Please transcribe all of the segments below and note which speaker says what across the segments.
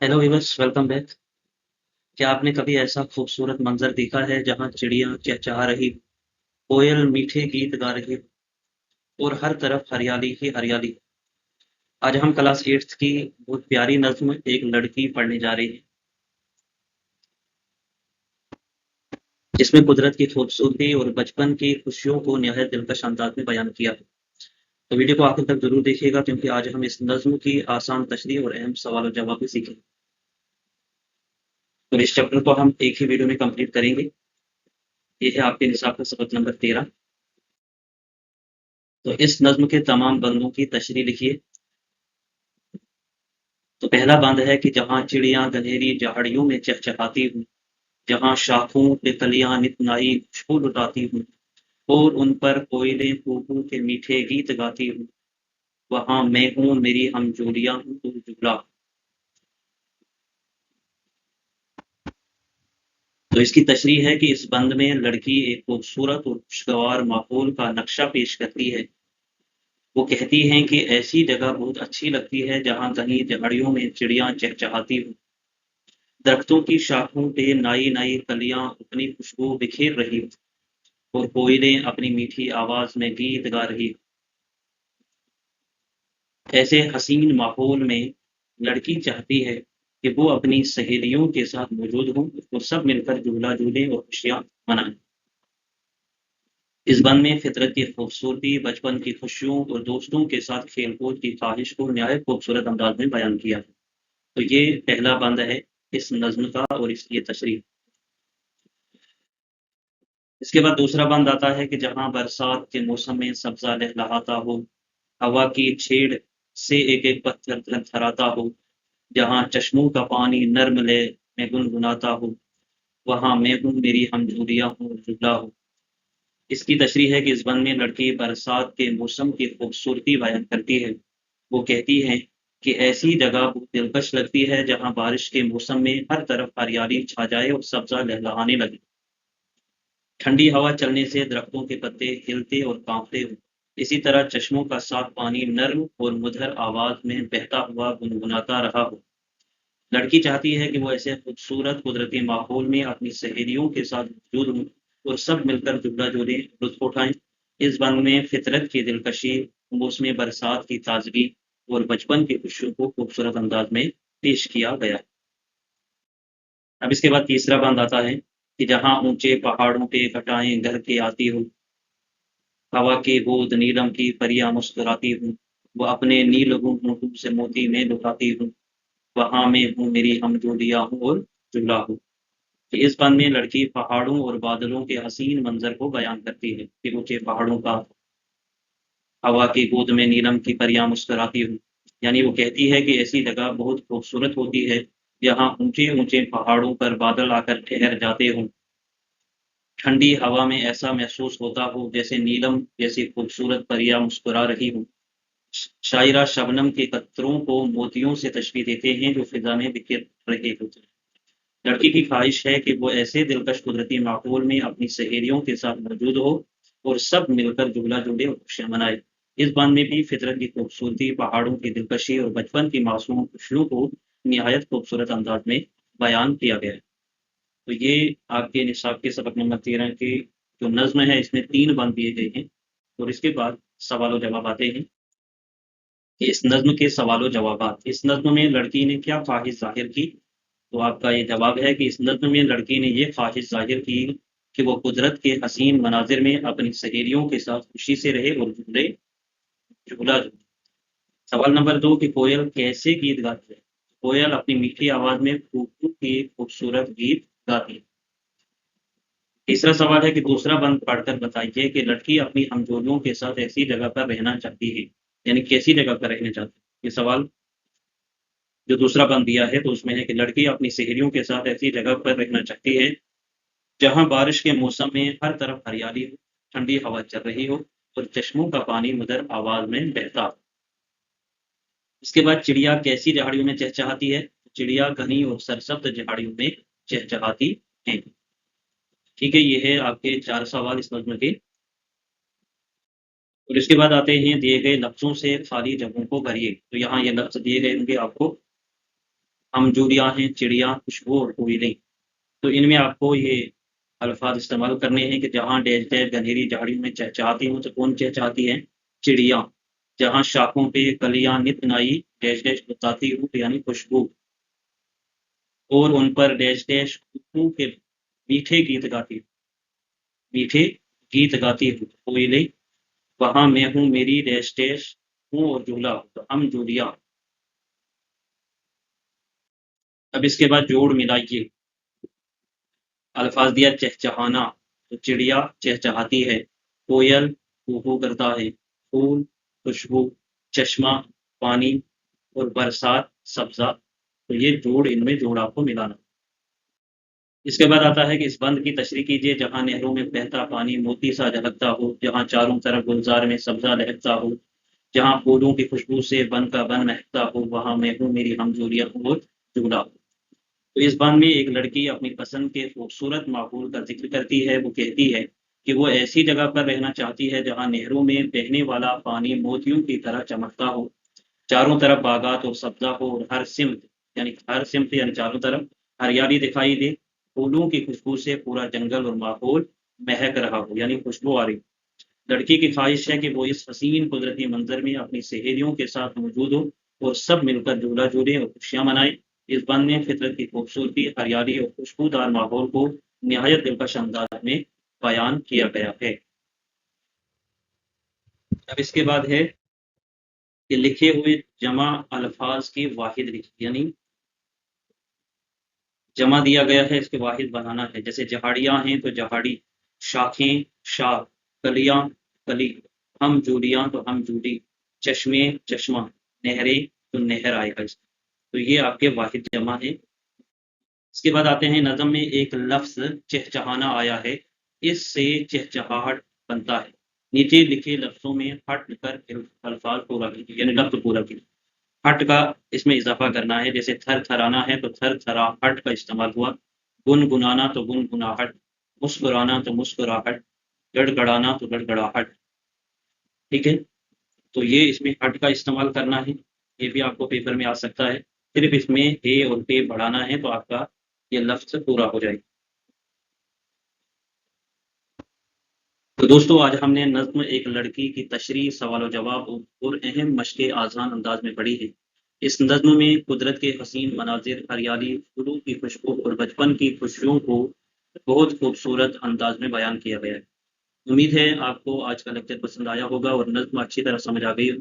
Speaker 1: Hello viewers, welcome back. क्या आपने कभी ऐसा खूबसूरत मंजर देखा है जहां चिड़ियां चहचहा रही, कोयल मीठे गीत गा रही और हर तरफ हरियाली ही हरियाली। आज हम क्लास 8th की बहुत प्यारी नज्म एक लड़की पढ़ने जा रही है, जिसमें कुदरत की खूबसूरती और बचपन की खुशियों को निहायत दिलकश अंदाज में बयान किया है। तो वीडियो को आखिर तक जरूर देखिएगा, क्योंकि आज हम इस नज्म की आसान तशरीह और अहम सवाल और जवाब भी सीखेंगे। तो इस चैप्टर को हम एक ही वीडियो में कंप्लीट करेंगे। ये है आपके निसाब का सबक नंबर 13। तो इस नज्म के तमाम बंदों की तशरीह लिखिए। तो पहला बंद है कि जहाँ चिड़ियां गधेरी झाड़ियों में चहचहाती हूँ, जहाँ शाखों पे कलियां नित नई खुशबू लुटाती हूँ और उन पर कोयले कूकू के मीठे गीत गाती हूँ, वहाँ मैं हूँ, मेरी हमजोलियां हूँ तू जुगला। तो इसकी तशरीह है कि इस बंद में लड़की एक खूबसूरत और खुशगवार माहौल का नक्शा पेश करती है। वो कहती हैं कि ऐसी जगह बहुत अच्छी लगती है जहाँ कहीं झाड़ियों में चिड़ियां चहचहाती हूँ, दरख्तों की शाखों पे नई नई कलियां अपनी खुशबू बिखेर रही और कोयलें अपनी मीठी आवाज में गीत गा रही। ऐसे हसीन माहौल में लड़की चाहती है कि वो अपनी सहेलियों के साथ मौजूद हों और सब मिलकर झूला झूलें और खुशियां मनाएं। इस बंद में फितरत की खूबसूरती, बचपन की खुशियों और दोस्तों के साथ खेलकूद की ख्वाहिश को नहायत खूबसूरत अंदाज में बयान किया है। तो ये पहला बंद है इस नज्म का और इसकी ये तशरीह। इसके बाद दूसरा बंद आता है कि जहाँ बरसात के मौसम में सब्जा लहलहाता हो, हवा की छेड़ से एक एक पत्थर थरथराता हो, जहाँ चश्मों का पानी नर्म लय में गुनगुनाता हो, वहाँ मैं हूँ, मेरी हमजोलियाँ हूँ जुगला हो। इसकी तशरीह है कि इस बंद में लड़की बरसात के मौसम की खूबसूरती बयान करती है। वो कहती है कि ऐसी जगह बहुत दिलकश लगती है जहाँ बारिश के मौसम में हर तरफ हरियाली छा जाए और सब्जा लहलहाने लगे। ठंडी हवा चलने से दरख्तों के पत्ते हिलते और कांपते हो, इसी तरह चश्मों का साफ पानी नर्म और मधुर आवाज में बहता हुआ गुनगुनाता रहा हो। लड़की चाहती है कि वो ऐसे खूबसूरत कुदरती माहौल में अपनी सहेलियों के साथ मौजूद हों और सब मिलकर जुगला जोड़े लुत्फ उठाएं। इस बंद में फितरत की दिलकशी, मौसमी बरसात की ताजगी और बचपन की खुशियों को खूबसूरत अंदाज में पेश किया गया है। अब इसके बाद तीसरा बंद आता है कि जहाँ ऊंचे पहाड़ों पे घटाएं घर के आती हो, हवा की बूंद नीलम की परियां मुस्कुराती हूँ, वो अपने नील होठों से मोती में लुटाती हूँ, वहाँ मैं हूँ, मेरी हमजोलियाँ हूँ और जुगला हूँ। तो इस बंद में लड़की पहाड़ों और बादलों के हसीन मंजर को बयान करती है कि ऊंचे पहाड़ों का, हवा की गोद में नीलम की परियां मुस्कुराती हूँ। यानी वो कहती है कि ऐसी जगह बहुत खूबसूरत होती है जहाँ ऊंचे ऊंचे पहाड़ों पर बादल आकर ठहर जाते हों, ठंडी हवा में ऐसा महसूस होता हो जैसे नीलम जैसी खूबसूरत परियां मुस्कुरा रही हूँ। शायरा शबनम के कतरों को मोतियों से तशबीह देते हैं जो फिजा में बिखर रहे होते हैं। लड़की की ख्वाहिश है कि वो ऐसे दिलकश कुदरती माहौल में अपनी सहेलियों के साथ मौजूद हो और सब मिलकर जुगला जुड़े और खुशियां मनाए। इस बांध में भी फितरत की खूबसूरती, पहाड़ों की दिलकशी और बचपन की मासूम खुशियों को निहायत खूबसूरत अंदाज में बयान किया गया है। तो ये आपके निसाब के सबक नंबर 13 के जो नज्म है, इसमें 3 बंद दिए गए हैं। और इसके बाद सवाल और जवाब आते हैं कि इस नज्म के सवाल और जवाबात। इस नज्म में लड़की ने क्या ख्वाहिश जाहिर की? तो आपका ये जवाब है कि इस नज्म में लड़की ने ये ख्वाहिश जाहिर की कि वो कुदरत के हसीन मनाजिर में अपनी सहेलियों के साथ खुशी से रहे और झूला झूले। सवाल नंबर 2 कि कोयल कैसे गीत गाती है? कोयल अपनी मीठी आवाज में कूकू के खूबसूरत गीत गाती है। तीसरा सवाल है कि दूसरा बंद पढ़कर बताइए कि लड़की अपनी हमजोलियों के साथ ऐसी जगह पर रहना चाहती है, यानी कैसी जगह पर रहना चाहती है। ये सवाल जो दूसरा बंद दिया है तो उसमें है कि लड़की अपनी सहेलियों के साथ ऐसी जगह पर रहना चाहती है जहाँ बारिश के मौसम में हर तरफ हरियाली हो, ठंडी हवा चल रही हो और चश्मों का पानी मधुर आवाज में बहता हो। इसके बाद चिड़िया कैसी झाड़ियों में चहचहाती है? चिड़िया घनी और सरसब्ज झाड़ियों में चहचहाती है। ठीक है, ये है आपके 4 सवाल इस नज़्म के। और इसके बाद आते हैं दिए गए लफ्ज़ों से खाली जगहों को भरिए। तो यहाँ ये लफ्ज़ दिए गए होंगे आपको। ہم جولیاں ہیں چڑیاں، خوشبو اور کوئلیں۔ تو ان میں آپ کو یہ الفاظ استعمال کرنے ہیں کہ جہاں ڈیش ڈیش گھنیری جھاڑیوں میں چہچہاتی ہوں، تو کون چہچہاتی ہے؟ چڑیاں۔ جہاں شاخوں پہ کلیاں نت نائی ڈیش ڈیش بتاتی ہوں، یعنی خوشبو، اور ان پر ڈیش ڈیش خوشبو کے میٹھے گیت گاتی ہوں، میٹھے گیت گاتی ہوں کوئلیں۔ وہاں میں ہوں میری ڈیش ڈیش ہوں اور جھولا ہوں، تو ہم جولیاں۔ اب اس کے بعد جوڑ ملائیے، الفاظ دیا چہچہانا، تو چڑیا چہچہاتی ہے، کوئل کوکو کرتا ہے، پھول خوشبو، چشمہ پانی، اور برسات سبزہ۔ تو یہ جوڑ، ان میں جوڑ آپ کو ملانا۔ اس کے بعد آتا ہے کہ اس بند کی تشریح کیجیے، جہاں نہروں میں بہتا پانی موتی سا جھلکتا ہو، جہاں چاروں طرف گلزار میں سبزہ لہکتا ہو، جہاں پھولوں کی خوشبو سے بن کا بن مہکتا ہو، وہاں میں ہوں میری ہمجولیاں اور جوڑا ہو۔ تو اس بند میں ایک لڑکی اپنی پسند کے خوبصورت ماحول کا ذکر کرتی ہے۔ وہ کہتی ہے کہ وہ ایسی جگہ پر رہنا چاہتی ہے جہاں نہروں میں بہنے والا پانی موتیوں کی طرح چمکتا ہو، چاروں طرف باغات اور سبزہ ہو، اور ہر سمت یعنی چاروں طرف ہریالی دکھائی دے، پھولوں کی خوشبو سے پورا جنگل اور ماحول مہک رہا ہو، یعنی خوشبو آ رہی۔ لڑکی کی خواہش ہے کہ وہ اس حسین قدرتی منظر میں اپنی سہیلیوں کے ساتھ موجود ہو، اور سب مل کر جھولا جھولیں اور خوشیاں منائیں۔ اس بند میں فطرت کی خوبصورتی، ہریالی اور خوشبودار ماحول کو نہایت دلکش انداز میں بیان کیا گیا ہے۔ اب اس کے بعد ہے کہ لکھے ہوئے جمع الفاظ کی واحد لکھی، یعنی جمع دیا گیا ہے، اس کے واحد بنانا ہے۔ جیسے جہاڑیاں ہیں تو جہاڑی، شاخیں شاخ، کلیاں کلی، ہم جولیاں تو ہم جولی، چشمے چشمہ، نہریں تو نہر آئے گا اس میں۔ تو یہ آپ کے واحد جمع ہے۔ اس کے بعد آتے ہیں نظم میں ایک لفظ چہچہانا آیا ہے، اس سے چہچہاہٹ بنتا ہے۔ نیچے لکھے لفظوں میں ہٹ کر الفاظ پورا کیجیے، یعنی لفظ پورا کیجیے۔ ہٹ کا اس میں اضافہ کرنا ہے، جیسے تھر تھرانا ہے تو تھر تھراہٹ کا استعمال ہوا، گنگنانا تو گنگناہٹ، مسکرانا تو مسکراہٹ، گڑ گڑانا تو گڑ گڑاہٹ۔ ٹھیک ہے، تو یہ اس میں ہٹ کا استعمال کرنا ہے۔ یہ بھی آپ کو پیپر میں آ سکتا ہے، صرف اس میں اے اور پے بڑھانا ہے تو آپ کا یہ لفظ پورا ہو جائے گا۔ تو دوستو آج ہم نے نظم ایک لڑکی کی تشریح، سوال و جواب اور اہم مشقیں آسان انداز میں پڑھی ہے۔ اس نظم میں قدرت کے حسین مناظر، ہریالی، پھولوں کی خوشبو اور بچپن کی خوشیوں کو بہت خوبصورت انداز میں بیان کیا گیا ہے۔ امید ہے آپ کو آج کا لیکچر پسند آیا ہوگا اور نظم اچھی طرح سمجھ آ گئی ہو۔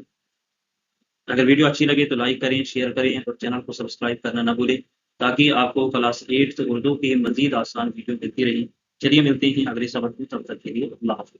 Speaker 1: اگر ویڈیو اچھی لگے تو لائک کریں، شیئر کریں اور چینل کو سبسکرائب کرنا نہ بھولیں، تاکہ آپ کو کلاس 8 اردو کی مزید آسان ویڈیو ملتی رہی۔ چلیے ملتے ہیں اگلے سبق میں، تب تک کے لیے اللہ حافظ۔